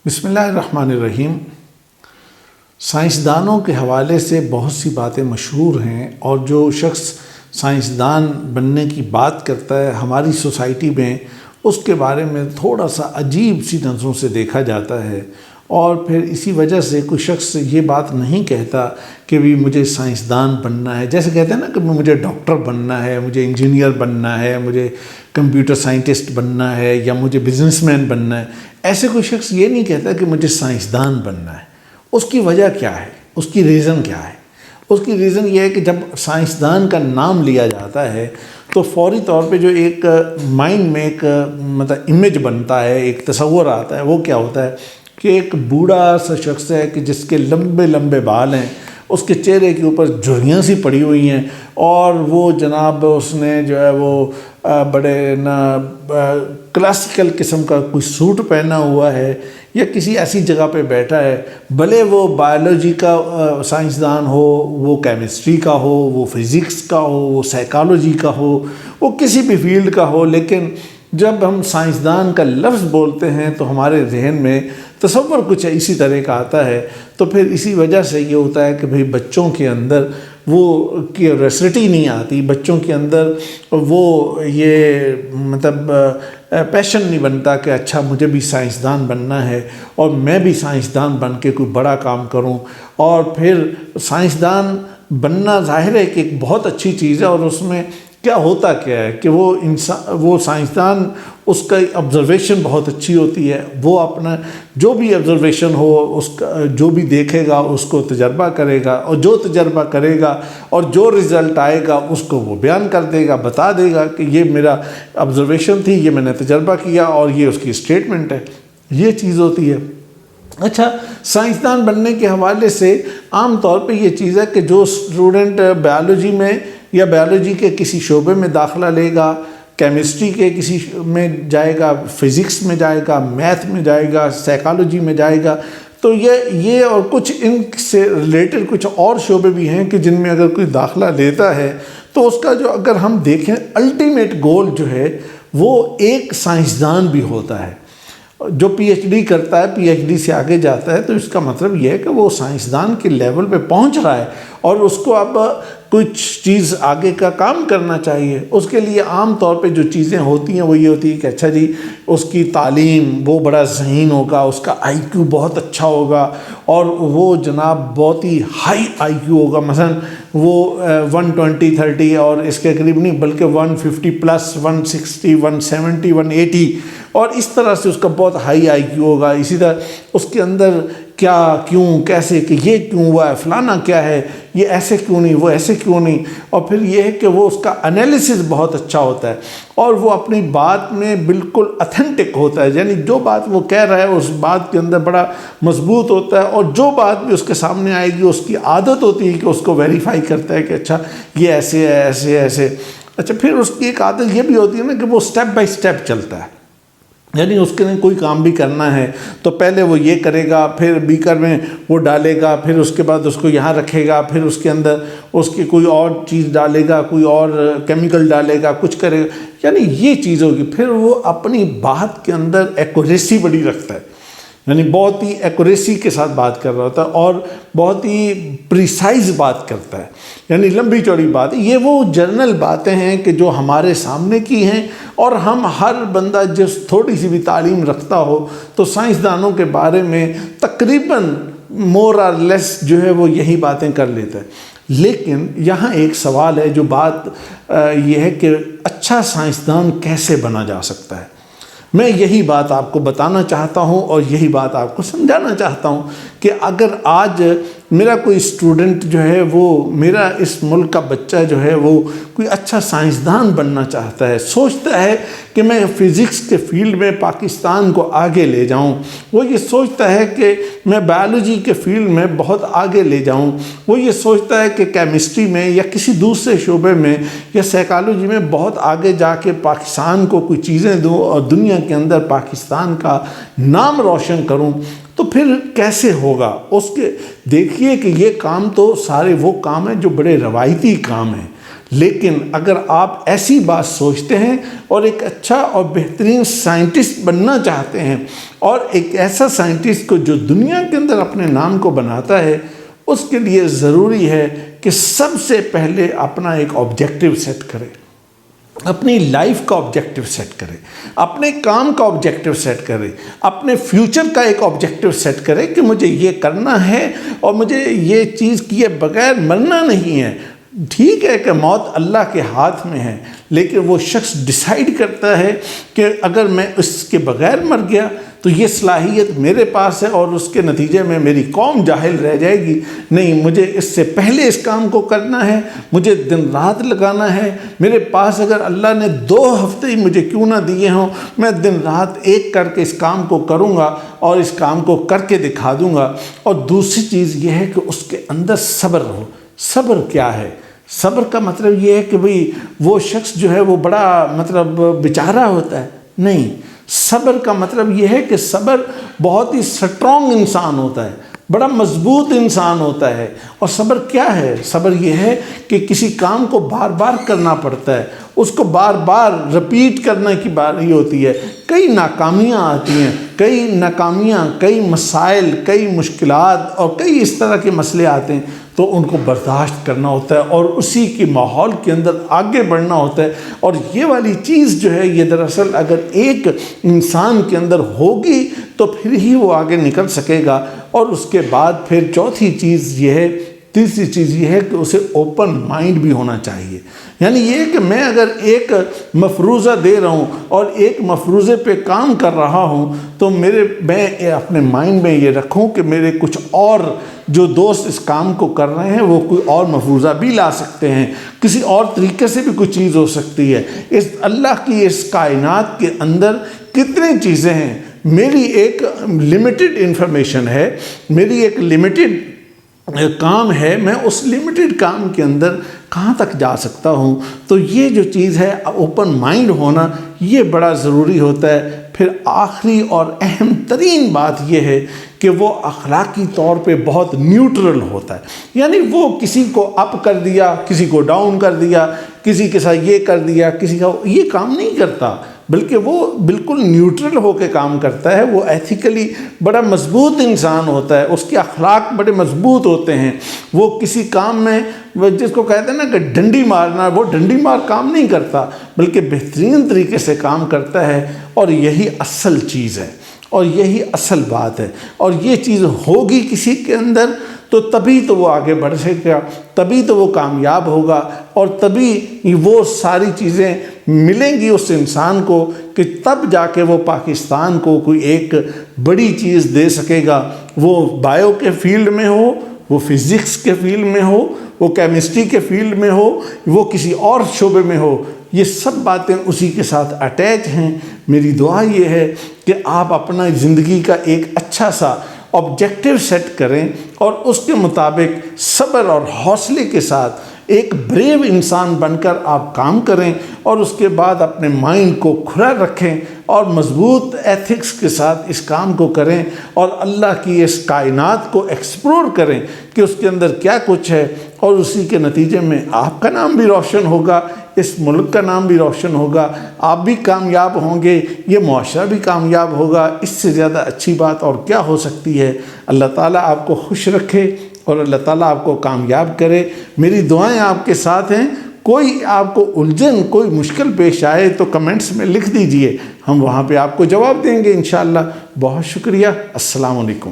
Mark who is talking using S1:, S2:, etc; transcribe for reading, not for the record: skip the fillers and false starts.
S1: بسم اللہ الرحمن الرحیم۔ سائنسدانوں کے حوالے سے بہت سی باتیں مشہور ہیں، اور جو شخص سائنسدان بننے کی بات کرتا ہے ہماری سوسائٹی میں اس کے بارے میں تھوڑا سا عجیب سی نظروں سے دیکھا جاتا ہے، اور پھر اسی وجہ سے کوئی شخص یہ بات نہیں کہتا کہ بھی مجھے سائنسدان بننا ہے۔ جیسے کہتے ہیں نا کہ مجھے ڈاکٹر بننا ہے، مجھے انجینئر بننا ہے، مجھے کمپیوٹر سائنٹسٹ بننا ہے، یا مجھے بزنس مین بننا ہے۔ ایسے کوئی شخص یہ نہیں کہتا کہ مجھے سائنسدان بننا ہے۔ اس کی وجہ کیا ہے؟ اس کی ریزن کیا ہے؟ اس کی ریزن یہ ہے کہ جب سائنسدان کا نام لیا جاتا ہے تو فوری طور پہ جو ایک مائنڈ میں ایک امیج بنتا ہے، ایک تصور آتا ہے، وہ کیا ہوتا ہے کہ ایک بوڑھا سا شخص ہے کہ جس کے لمبے لمبے بال ہیں، اس کے چہرے کے اوپر جھریاں سی پڑی ہوئی ہیں، اور وہ جناب اس نے جو ہے وہ بڑے کلاسیکل قسم کا کوئی سوٹ پہنا ہوا ہے، یا کسی ایسی جگہ پہ بیٹھا ہے، بھلے وہ بایولوجی کا سائنسدان ہو، وہ کیمسٹری کا ہو، وہ فزکس کا ہو، وہ سائیکالوجی کا ہو، وہ کسی بھی فیلڈ کا ہو، لیکن جب ہم سائنسدان کا لفظ بولتے ہیں تو ہمارے ذہن میں تصور کچھ اسی طرح کا آتا ہے۔ تو پھر اسی وجہ سے یہ ہوتا ہے کہ بھئی بچوں کے اندر وہ کیوریوسٹی نہیں آتی، بچوں کے اندر وہ یہ پیشن نہیں بنتا کہ اچھا مجھے بھی سائنسدان بننا ہے اور میں بھی سائنسدان بن کے کوئی بڑا کام کروں۔ اور پھر سائنسدان بننا ظاہر ہے کہ ایک بہت اچھی چیز ہے، اور اس میں کیا ہوتا کیا ہے کہ وہ سائنسدان، اس کا آبزرویشن بہت اچھی ہوتی ہے، وہ اپنا جو بھی آبزرویشن ہو اس کا جو بھی دیکھے گا اس کو تجربہ کرے گا، اور جو تجربہ کرے گا اور جو رزلٹ آئے گا اس کو وہ بیان کر دے گا، بتا دے گا کہ یہ میرا آبزرویشن تھی، یہ میں نے تجربہ کیا، اور یہ اس کی اسٹیٹمنٹ ہے۔ یہ چیز ہوتی ہے۔ اچھا، سائنسدان بننے کے حوالے سے عام طور پہ یہ چیز ہے کہ جو اسٹوڈنٹ بایولوجی میں یا بایولوجی کے کسی شعبے میں داخلہ لے گا، کیمسٹری کے کسی میں جائے گا، فزکس میں جائے گا، میتھ میں جائے گا، سائیکالوجی میں جائے گا، تو یہ اور کچھ ان سے ریلیٹڈ کچھ اور شعبے بھی ہیں کہ جن میں اگر کوئی داخلہ لیتا ہے تو اس کا جو اگر ہم دیکھیں الٹیمیٹ گول جو ہے وہ ایک سائنسدان بھی ہوتا ہے۔ جو پی ایچ ڈی کرتا ہے، پی ایچ ڈی سے آگے جاتا ہے، تو اس کا مطلب یہ ہے کہ وہ سائنسدان کے لیول پہ پہنچ رہا ہے، اور اس کو اب کچھ چیز آگے کا کام کرنا چاہیے۔ اس کے لیے عام طور پہ جو چیزیں ہوتی ہیں وہ یہ ہوتی ہے کہ اچھا جی اس کی تعلیم، وہ بڑا ذہین ہوگا، اس کا آئی کیو بہت اچھا ہوگا، اور وہ جناب بہت ہی ہائی آئی کیو ہوگا، مثلا وہ 120 30 اور اس کے قریب نہیں بلکہ 150 پلس 160 170 180، اور اس طرح سے اس کا بہت ہائی آئی کیو ہوگا۔ اسی طرح اس کے اندر کیا، کیوں، کیسے، کہ یہ کیوں ہوا ہے، فلانا کیا ہے، یہ ایسے کیوں نہیں، وہ ایسے کیوں نہیں، اور پھر یہ ہے کہ وہ اس کا انالیسس بہت اچھا ہوتا ہے، اور وہ اپنی بات میں بالکل اتھینٹک ہوتا ہے، یعنی جو بات وہ کہہ رہا ہے اس بات کے اندر بڑا مضبوط ہوتا ہے، اور جو بات بھی اس کے سامنے آئے گی اس کی عادت ہوتی ہے کہ اس کو ویریفائی کرتا ہے کہ اچھا یہ ایسے ہے، ایسے ایسے۔ اچھا، پھر اس کی ایک عادت یہ بھی ہوتی ہے نا کہ وہ سٹیپ بائی سٹیپ چلتا ہے، یعنی اس کے لیے کوئی کام بھی کرنا ہے تو پہلے وہ یہ کرے گا، پھر بیکر میں وہ ڈالے گا، پھر اس کے بعد اس کو یہاں رکھے گا، پھر اس کے اندر اس کی کوئی اور چیز ڈالے گا، کوئی اور کیمیکل ڈالے گا، کچھ کرے گا، یعنی یہ چیز ہوگی۔ پھر وہ اپنی بات کے اندر ایکوریسی بڑی رکھتا ہے، یعنی بہت ہی ایکوریسی کے ساتھ بات کر رہا ہوتا ہے، اور بہت ہی پریسائز بات کرتا ہے، یعنی لمبی چوڑی بات۔ یہ وہ جرنل باتیں ہیں کہ جو ہمارے سامنے کی ہیں، اور ہم ہر بندہ جس تھوڑی سی بھی تعلیم رکھتا ہو تو سائنسدانوں کے بارے میں تقریباً مور اور لیس جو ہے وہ یہی باتیں کر لیتا ہے۔ لیکن یہاں ایک سوال ہے، جو بات یہ ہے کہ اچھا سائنسدان کیسے بنا جا سکتا ہے۔ میں یہی بات آپ کو بتانا چاہتا ہوں اور یہی بات آپ کو سمجھانا چاہتا ہوں کہ اگر آج میرا کوئی اسٹوڈنٹ جو ہے وہ، میرا اس ملک کا بچہ جو ہے وہ کوئی اچھا سائنسدان بننا چاہتا ہے، سوچتا ہے کہ میں فزکس کے فیلڈ میں پاکستان کو آگے لے جاؤں، وہ یہ سوچتا ہے کہ میں بایولوجی کے فیلڈ میں بہت آگے لے جاؤں، وہ یہ سوچتا ہے کہ کیمسٹری میں یا کسی دوسرے شعبے میں یا سائیکالوجی میں بہت آگے جا کے پاکستان کو کوئی چیزیں دوں اور دنیا کے اندر پاکستان کا نام روشن کروں، تو پھر کیسے ہوگا؟ اس کے دیکھیے کہ یہ کام تو سارے وہ کام ہیں جو بڑے روایتی کام ہیں، لیکن اگر آپ ایسی بات سوچتے ہیں اور ایک اچھا اور بہترین سائنٹسٹ بننا چاہتے ہیں، اور ایک ایسا سائنٹسٹ کو جو دنیا کے اندر اپنے نام کو بناتا ہے، اس کے لیے ضروری ہے کہ سب سے پہلے اپنا ایک آبجیکٹیو سیٹ کرے، اپنی لائف کا آبجیکٹیو سیٹ کرے، اپنے کام کا آبجیکٹیو سیٹ کرے، اپنے فیوچر کا ایک آبجیکٹیو سیٹ کرے کہ مجھے یہ کرنا ہے اور مجھے یہ چیز کیے بغیر مرنا نہیں ہے۔ ٹھیک ہے کہ موت اللہ کے ہاتھ میں ہے، لیکن وہ شخص ڈیسائیڈ کرتا ہے کہ اگر میں اس کے بغیر مر گیا تو یہ صلاحیت میرے پاس ہے اور اس کے نتیجے میں میری قوم جاہل رہ جائے گی، نہیں، مجھے اس سے پہلے اس کام کو کرنا ہے، مجھے دن رات لگانا ہے۔ میرے پاس اگر اللہ نے 2 ہفتے ہی مجھے کیوں نہ دیے ہوں، میں دن رات ایک کر کے اس کام کو کروں گا اور اس کام کو کر کے دکھا دوں گا۔ اور دوسری چیز یہ ہے کہ اس کے اندر صبر ہو۔ صبر کیا ہے؟ صبر کا مطلب یہ ہے کہ بھئی وہ شخص جو ہے وہ بڑا بیچارہ ہوتا ہے، نہیں۔ صبر کا مطلب یہ ہے کہ صبر بہت ہی سٹرونگ انسان ہوتا ہے، بڑا مضبوط انسان ہوتا ہے۔ اور صبر کیا ہے؟ صبر یہ ہے کہ کسی کام کو بار بار کرنا پڑتا ہے، اس کو بار بار رپیٹ کرنے کی باری ہوتی ہے۔ کئی ناکامیاں آتی ہیں، کئی مسائل، کئی مشکلات اور کئی اس طرح کے مسئلے آتے ہیں، تو ان کو برداشت کرنا ہوتا ہے اور اسی کے ماحول کے اندر آگے بڑھنا ہوتا ہے۔ اور یہ والی چیز جو ہے یہ دراصل اگر ایک انسان کے اندر ہوگی تو پھر ہی وہ آگے نکل سکے گا۔ اور اس کے بعد پھر تیسری چیز یہ ہے کہ اسے اوپن مائنڈ بھی ہونا چاہیے۔ یعنی یہ کہ میں اگر ایک مفروضہ دے رہا ہوں اور ایک مفروضے پہ کام کر رہا ہوں تو میں اپنے مائنڈ میں یہ رکھوں کہ میرے کچھ اور جو دوست اس کام کو کر رہے ہیں وہ کوئی اور مفروضہ بھی لا سکتے ہیں، کسی اور طریقے سے بھی کوئی چیز ہو سکتی ہے۔ اللہ کی اس کائنات کے اندر کتنی چیزیں ہیں، میری ایک لمیٹڈ انفارمیشن ہے، میری ایک لمیٹڈ کام ہے، میں اس لمیٹڈ کام کے اندر کہاں تک جا سکتا ہوں۔ تو یہ جو چیز ہے اوپن مائنڈ ہونا، یہ بڑا ضروری ہوتا ہے۔ پھر آخری اور اہم ترین بات یہ ہے کہ وہ اخلاقی طور پہ بہت نیوٹرل ہوتا ہے، یعنی وہ کسی کو اپ کر دیا، کسی کو ڈاؤن کر دیا، کسی کے ساتھ یہ کر دیا، کسی کا یہ کام نہیں کرتا، بلکہ وہ بالکل نیوٹرل ہو کے کام کرتا ہے۔ وہ ایتھیکلی بڑا مضبوط انسان ہوتا ہے، اس کے اخلاق بڑے مضبوط ہوتے ہیں۔ وہ کسی کام میں جس کو کہتے ہیں نا کہ ڈنڈی مارنا، وہ ڈنڈی مار کام نہیں کرتا، بلکہ بہترین طریقے سے کام کرتا ہے۔ اور یہی اصل چیز ہے اور یہی اصل بات ہے۔ اور یہ چیز ہوگی کسی کے اندر تو تبھی تو وہ آگے بڑھ سکے گا، تبھی تو وہ کامیاب ہوگا، اور تبھی وہ ساری چیزیں ملیں گی اس انسان کو کہ تب جا کے وہ پاکستان کو کوئی ایک بڑی چیز دے سکے گا۔ وہ بائیو کے فیلڈ میں ہو، وہ فزکس کے فیلڈ میں ہو، وہ کیمسٹری کے فیلڈ میں ہو، وہ کسی اور شعبے میں ہو، یہ سب باتیں اسی کے ساتھ اٹیچ ہیں۔ میری دعا یہ ہے کہ آپ اپنا زندگی کا ایک اچھا سا آبجیکٹیو سیٹ کریں اور اس کے مطابق صبر اور حوصلے کے ساتھ ایک بریو انسان بن کر آپ کام کریں، اور اس کے بعد اپنے مائنڈ کو کھلا رکھیں اور مضبوط ایتھکس کے ساتھ اس کام کو کریں، اور اللہ کی اس کائنات کو ایکسپلور کریں کہ اس کے اندر کیا کچھ ہے، اور اسی کے نتیجے میں آپ کا نام بھی روشن ہوگا، اس ملک کا نام بھی روشن ہوگا، آپ بھی کامیاب ہوں گے، یہ معاشرہ بھی کامیاب ہوگا۔ اس سے زیادہ اچھی بات اور کیا ہو سکتی ہے؟ اللہ تعالیٰ آپ کو خوش رکھے اور اللہ تعالیٰ آپ کو کامیاب کرے۔ میری دعائیں آپ کے ساتھ ہیں۔ کوئی آپ کو الجھن، کوئی مشکل پیش آئے تو کمنٹس میں لکھ دیجئے، ہم وہاں پہ آپ کو جواب دیں گے انشاءاللہ۔ بہت شکریہ۔ السلام علیکم۔